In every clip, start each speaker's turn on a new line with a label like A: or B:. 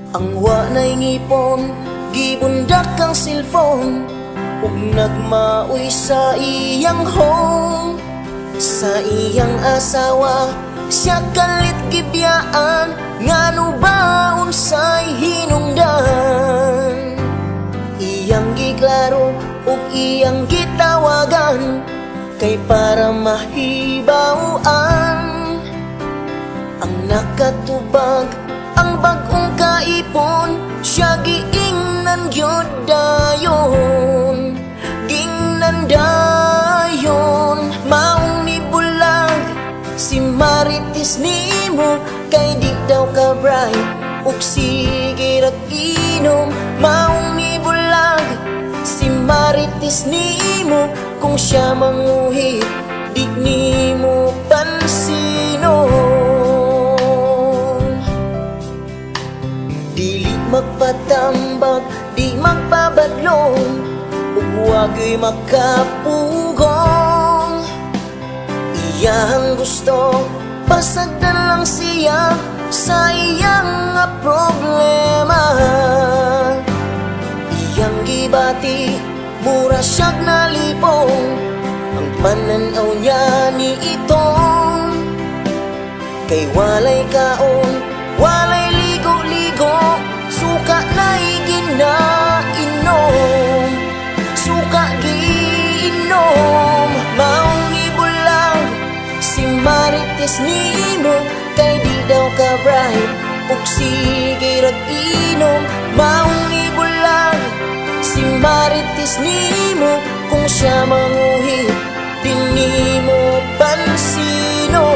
A: Ang wanay ngipon, gibundak ang cellphone, ug nagmaoy sa iyang home. Sa iyang asawa, siya kalit gibiyaan, ngano ba unsay hinungdan. Iyang giklaro ug iyang gitawagan, kay para mahibawaan. Ang nakatubag, ang bagong kaipon, siya giingnan gyud dayon. Gingnan dayon, maong ni bulag si Marites nimo, kay di daw ka bright ug sige ra inom. Maong ni bulag si Marites nimo, kung siya manguhit di nimo pansinon. Dili magpatambag, di magpabadlong, ug wag'y makapugong. Iyang gusto, pasagdan lang siya sa iyang problema. Iyang gibati, mura siyag nalipong, ang pananaw niya ni itong. Kay walay kaon, walay ligo-ligo, suka na'y ginainom, suka giinom. Maong ibulang si Marites nimo, kay di daw ka bright ug sige ra inom. Maong ibulang si Marites nimo, kung siya manguhit di nimo pansinon.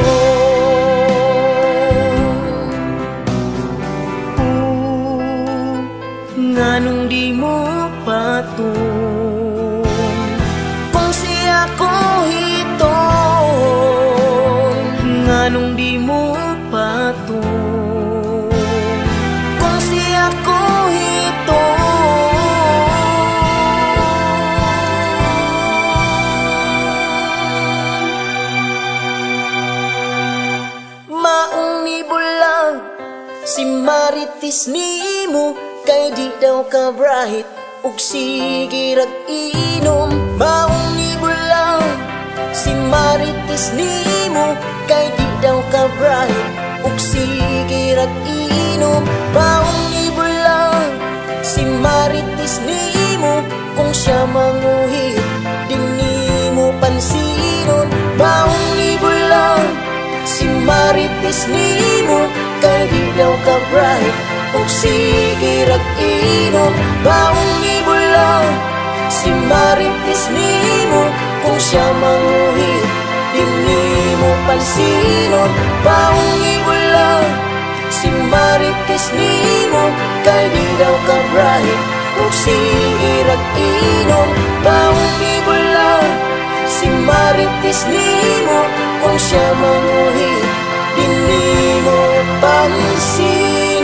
A: Nganong di mo patong, kung siya ko hiton. Nganong di mo patong, kung siya ko hiton. Maong ni bulag si Marites nimo, kay di daw ka bright ug sige ra inom. Maong ni bulang si Marites nimo, kay di daw ka bright ug sige ra inom. Maong ni bulang si Marites nimo, kung siya manguhit di nimo pansinon. Maong ni bulang si Marites nimo, kay di daw ka bright ug sige ra inom. Maong ibulang si Marites nimo, kung siya manguhit di nimo pansinon. Maong ibulang si Marites nimo, kay di daw ka bright ug sige ra inom. Maong ibulang si Marites nimo, kung siya manguhit di nimo pansinon.